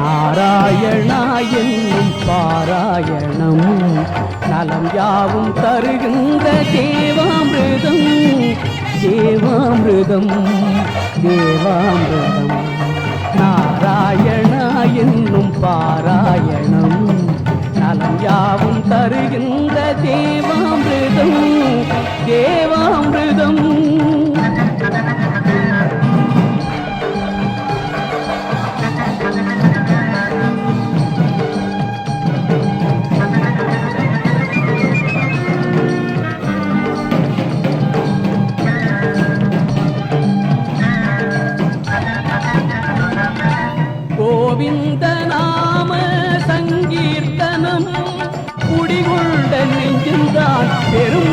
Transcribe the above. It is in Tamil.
நாராயணா என்னும் பாராயணம் நலம் யாவும் தருகின்ற தேவாமிர்தம் தேவாமிர்தம் தேவாமிர்தம். நாராயணா என்னும் பாராயணம் நலம் யாவும் தருகின்ற தேவாமிர்தம் தேவாமிர்தம். கோவிந்த நாம சங்கீர்த்தனம் குடிகொண்ட நெஞ்சில்தான் பெரும்